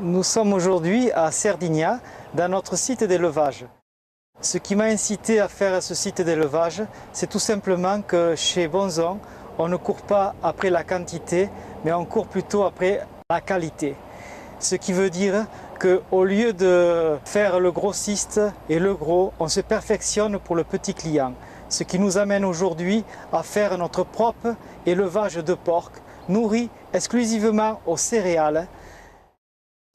Nous sommes aujourd'hui à Cerdigna, dans notre site d'élevage. Ce qui m'a incité à faire ce site d'élevage, c'est tout simplement que chez Bonzon, on ne court pas après la quantité, mais on court plutôt après la qualité. Ce qui veut dire qu'au lieu de faire le grossiste et le gros, on se perfectionne pour le petit client. Ce qui nous amène aujourd'hui à faire notre propre élevage de porc, nourri exclusivement aux céréales.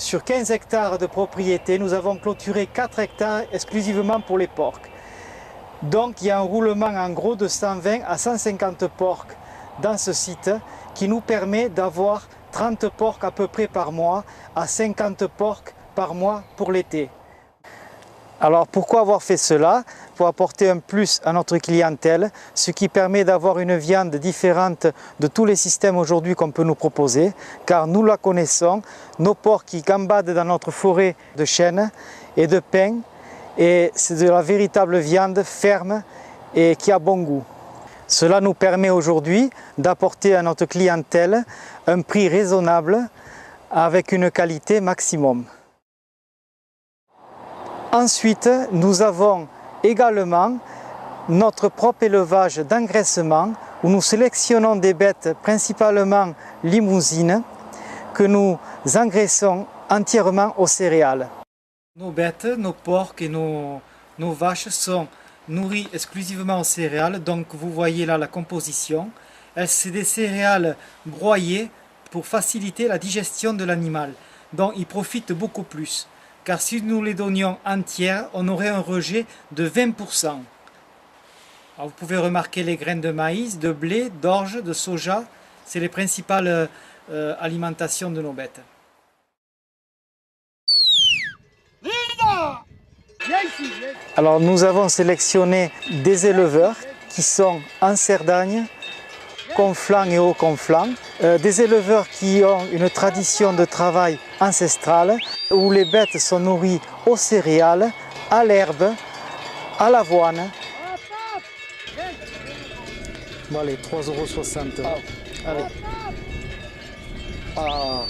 Sur 15 hectares de propriété, nous avons clôturé 4 hectares exclusivement pour les porcs. Donc il y a un roulement en gros de 120 à 150 porcs dans ce site qui nous permet d'avoir 30 porcs à peu près par mois à 50 porcs par mois pour l'été. Alors pourquoi avoir fait cela? Pour apporter un plus à notre clientèle, ce qui permet d'avoir une viande différente de tous les systèmes aujourd'hui qu'on peut nous proposer, car nous la connaissons, nos porcs qui gambadent dans notre forêt de chênes et de pins, et c'est de la véritable viande ferme et qui a bon goût. Cela nous permet aujourd'hui d'apporter à notre clientèle un prix raisonnable avec une qualité maximum. Ensuite, nous avons également notre propre élevage d'engraissement où nous sélectionnons des bêtes principalement limousines que nous engraissons entièrement aux céréales. Nos bêtes, nos porcs et nos vaches sont nourris exclusivement aux céréales, donc vous voyez là la composition. C'est des céréales broyées pour faciliter la digestion de l'animal, dont il profite beaucoup plus. Car si nous les donnions entières, on aurait un rejet de 20%. Alors vous pouvez remarquer les graines de maïs, de blé, d'orge, de soja. C'est les principales alimentations de nos bêtes. Alors nous avons sélectionné des éleveurs qui sont en Cerdagne, Conflans et Haut-Conflans, des éleveurs qui ont une tradition de travail ancestrale où les bêtes sont nourries aux céréales, à l'herbe, à l'avoine. Bon allez, 3,60 €. Allez. Ah.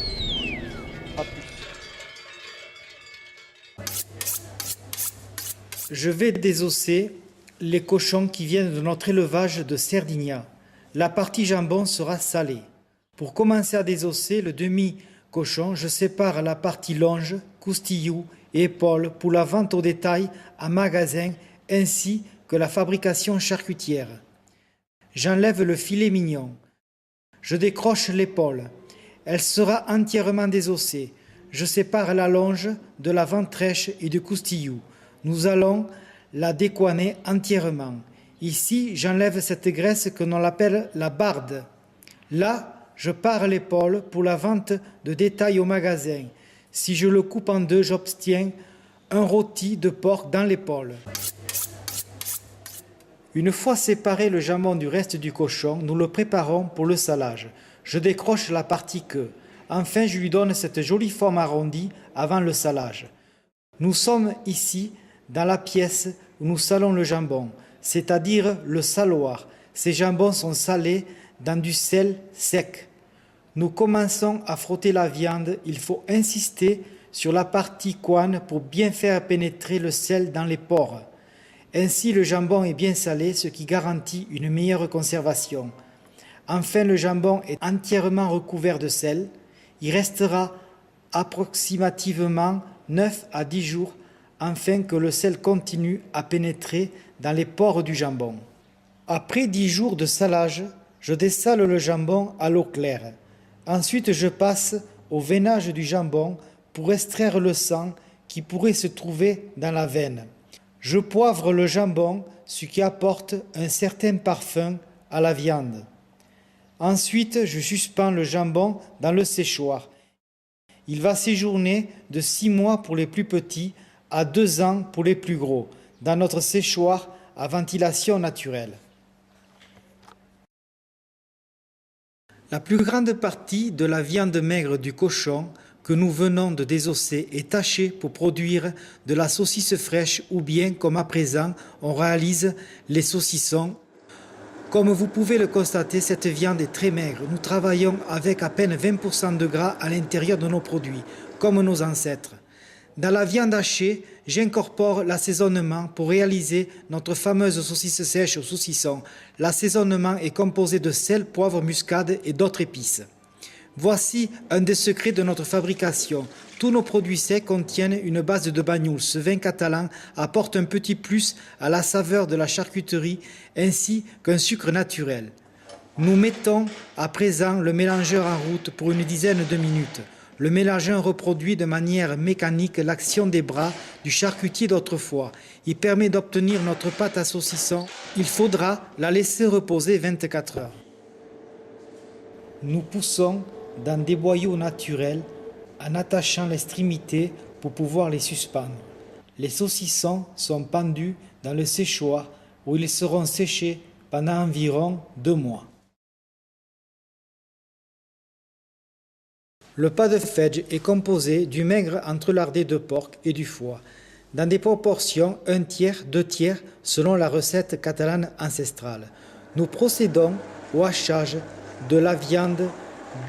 Je vais désosser les cochons qui viennent de notre élevage de Cerdigna. La partie jambon sera salée. Pour commencer à désosser le demi-cochon, je sépare la partie longe, coustillou et épaule pour la vente au détail à magasin ainsi que la fabrication charcutière. J'enlève le filet mignon. Je décroche l'épaule. Elle sera entièrement désossée. Je sépare la longe de la ventrèche et du coustillou. Nous allons la décoiner entièrement. Ici, j'enlève cette graisse que l'on appelle la barde. Là, je pars l'épaule pour la vente de détail au magasin. Si je le coupe en deux, j'obtiens un rôti de porc dans l'épaule. Une fois séparé le jambon du reste du cochon, nous le préparons pour le salage. Je décroche la partie queue. Enfin, je lui donne cette jolie forme arrondie avant le salage. Nous sommes ici dans la pièce où nous salons le jambon, c'est-à-dire le saloir. Ces jambons sont salés dans du sel sec. Nous commençons à frotter la viande. Il faut insister sur la partie coine pour bien faire pénétrer le sel dans les pores. Ainsi, le jambon est bien salé, ce qui garantit une meilleure conservation. Enfin, le jambon est entièrement recouvert de sel. Il restera approximativement 9 à 10 jours afin que le sel continue à pénétrer dans les pores du jambon. Après 10 jours de salage, je dessale le jambon à l'eau claire. Ensuite, je passe au veinage du jambon pour extraire le sang qui pourrait se trouver dans la veine. Je poivre le jambon, ce qui apporte un certain parfum à la viande. Ensuite, je suspends le jambon dans le séchoir. Il va séjourner de 6 mois pour les plus petits à 2 ans pour les plus gros, dans notre séchoir à ventilation naturelle. La plus grande partie de la viande maigre du cochon que nous venons de désosser est tachée pour produire de la saucisse fraîche ou bien, comme à présent, on réalise les saucissons. Comme vous pouvez le constater, cette viande est très maigre. Nous travaillons avec à peine 20% de gras à l'intérieur de nos produits, comme nos ancêtres. Dans la viande hachée, j'incorpore l'assaisonnement pour réaliser notre fameuse saucisse sèche au saucisson. L'assaisonnement est composé de sel, poivre, muscade et d'autres épices. Voici un des secrets de notre fabrication. Tous nos produits secs contiennent une base de bagnoul. Ce vin catalan apporte un petit plus à la saveur de la charcuterie ainsi qu'un sucre naturel. Nous mettons à présent le mélangeur en route pour une dizaine de minutes. Le mélangeur reproduit de manière mécanique l'action des bras du charcutier d'autrefois. Il permet d'obtenir notre pâte à saucisson. Il faudra la laisser reposer 24 heures. Nous poussons dans des boyaux naturels en attachant l'extrémité pour pouvoir les suspendre. Les saucissons sont pendus dans le séchoir où ils seront séchés pendant environ 2 mois. Le pas de fège est composé du maigre entrelardé de porc et du foie, dans des proportions 1/3, 2/3 selon la recette catalane ancestrale. Nous procédons au hachage de la viande,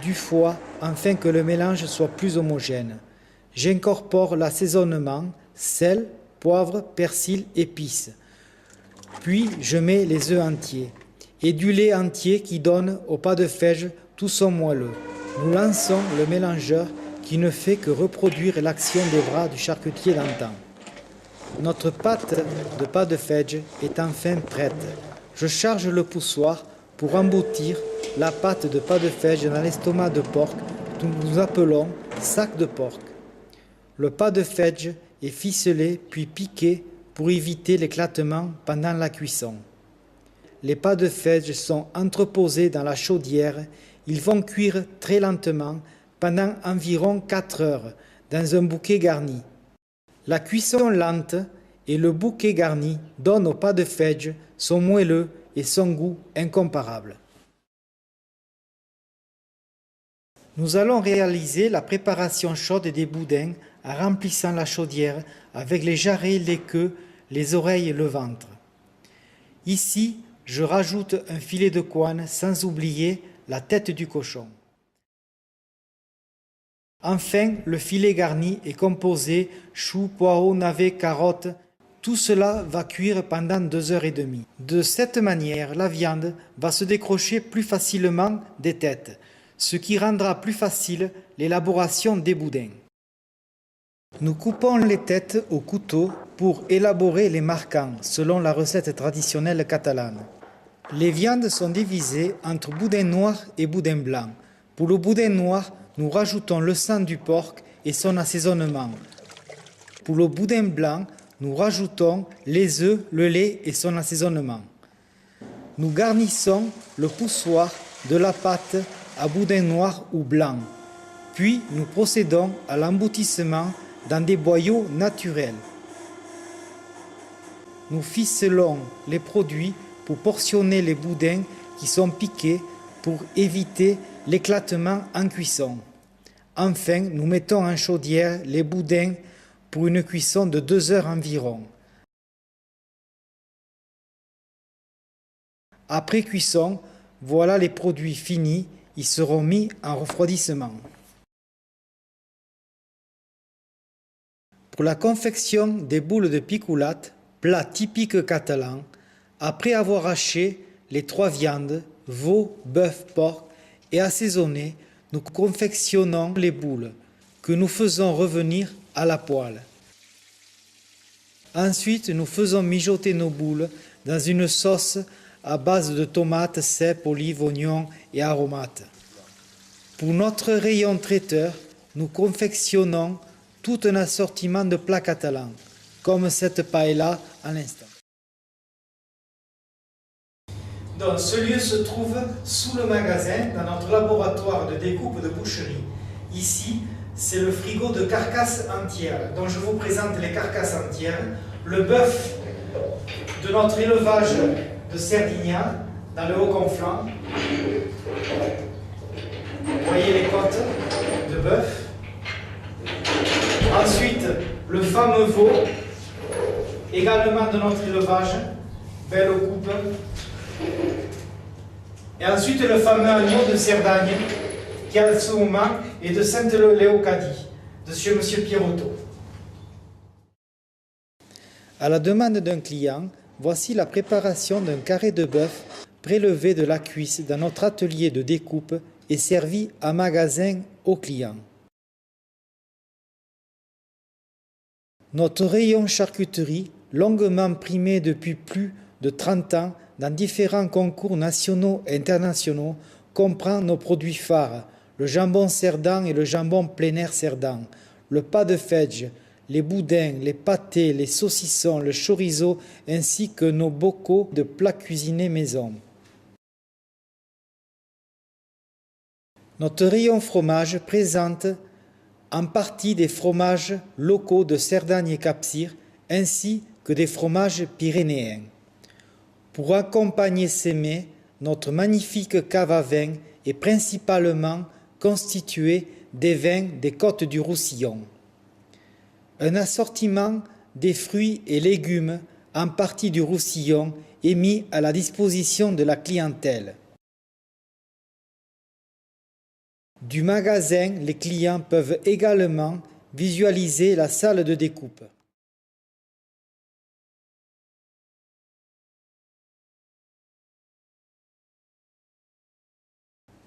du foie, afin que le mélange soit plus homogène. J'incorpore l'assaisonnement, sel, poivre, persil, épices. Puis je mets les œufs entiers et du lait entier qui donne au pas de fège tout son moelleux. Nous lançons le mélangeur qui ne fait que reproduire l'action des bras du charcutier d'antan. Notre pâte de pas de fège est enfin prête. Je charge le poussoir pour emboutir la pâte de pas de fège dans l'estomac de porc que nous appelons sac de porc. Le pas de fège est ficelé puis piqué pour éviter l'éclatement pendant la cuisson. Les pas de fège sont entreposés dans la chaudière. Ils vont cuire très lentement pendant environ 4 heures dans un bouquet garni. La cuisson lente et le bouquet garni donnent au pas de fège son moelleux et son goût incomparable. Nous allons réaliser la préparation chaude des boudins en remplissant la chaudière avec les jarrets, les queues, les oreilles et le ventre. Ici, je rajoute un filet de coine sans oublier la tête du cochon. Enfin, le filet garni est composé choux, poireaux, navets, carottes. Tout cela va cuire pendant 2 heures et demie. De cette manière, la viande va se décrocher plus facilement des têtes, ce qui rendra plus facile l'élaboration des boudins. Nous coupons les têtes au couteau pour élaborer les marquants selon la recette traditionnelle catalane. Les viandes sont divisées entre boudin noir et boudin blanc. Pour le boudin noir, nous rajoutons le sang du porc et son assaisonnement. Pour le boudin blanc, nous rajoutons les œufs, le lait et son assaisonnement. Nous garnissons le poussoir de la pâte à boudin noir ou blanc. Puis nous procédons à l'emboutissement dans des boyaux naturels. Nous ficelons les produits pour portionner les boudins qui sont piqués pour éviter l'éclatement en cuisson. Enfin, nous mettons en chaudière les boudins pour une cuisson de 2 heures environ. Après cuisson, voilà les produits finis, ils seront mis en refroidissement. Pour la confection des boules de picoulate, plat typique catalan, après avoir haché les 3 viandes, veau, bœuf, porc, et assaisonné, nous confectionnons les boules que nous faisons revenir à la poêle. Ensuite, nous faisons mijoter nos boules dans une sauce à base de tomates, cèpes, olives, oignons et aromates. Pour notre rayon traiteur, nous confectionnons tout un assortiment de plats catalans, comme cette paella à l'instant. Donc, ce lieu se trouve sous le magasin, dans notre laboratoire de découpe de boucherie. Ici, c'est le frigo de carcasses entières, dont je vous présente les carcasses entières. Le bœuf de notre élevage de Cerdignas, dans le Haut-Conflans. Vous voyez les côtes de bœuf. Ensuite, le fameux veau, également de notre élevage, belle coupe. Et ensuite le fameux agneau de Cerdagne, qui à ce moment est de Sainte-Léocadie, de chez M. Pierrotto. À la demande d'un client, voici la préparation d'un carré de bœuf prélevé de la cuisse dans notre atelier de découpe et servi à magasin aux clients. Notre rayon charcuterie, longuement primé depuis plus de 30 ans dans différents concours nationaux et internationaux, comprend nos produits phares, le jambon Cerdan et le jambon plein air Cerdan, le pas de fège, les boudins, les pâtés, les saucissons, le chorizo, ainsi que nos bocaux de plats cuisinés maison. Notre rayon fromage présente en partie des fromages locaux de Cerdagne et Cap-Cyr, ainsi que des fromages pyrénéens. Pour accompagner ces mets, notre magnifique cave à vin est principalement constituée des vins des Côtes du Roussillon. Un assortiment des fruits et légumes, en partie du Roussillon, est mis à la disposition de la clientèle. Du magasin, les clients peuvent également visualiser la salle de découpe.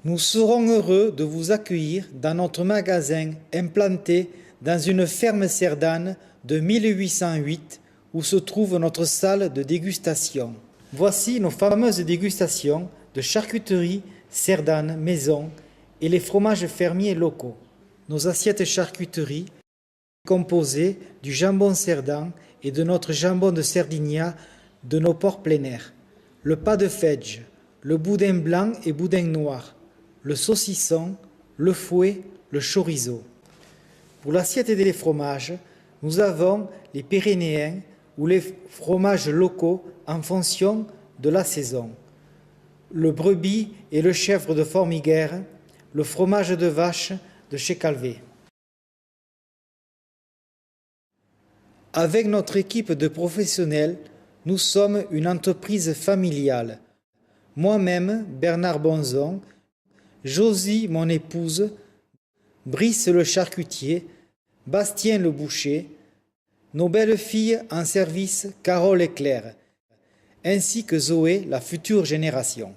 Nous serons heureux de vous accueillir dans notre magasin implanté dans une ferme Cerdane de 1808 où se trouve notre salle de dégustation. Voici nos fameuses dégustations de charcuterie Cerdane maison et les fromages fermiers locaux. Nos assiettes charcuterie composées du jambon Cerdan et de notre jambon de Cerdinia de nos porcs plein air, le pas de fège, le boudin blanc et boudin noir, le saucisson, le fouet, le chorizo. Pour l'assiette des fromages, nous avons les pyrénéens ou les fromages locaux en fonction de la saison, le brebis et le chèvre de Formiguère, le fromage de vache de chez Calvé. Avec notre équipe de professionnels, nous sommes une entreprise familiale. Moi-même, Bernard Bonzon, Josie, mon épouse, Brice le charcutier, Bastien le boucher, nos belles filles en service, Carole et Claire, ainsi que Zoé, la future génération.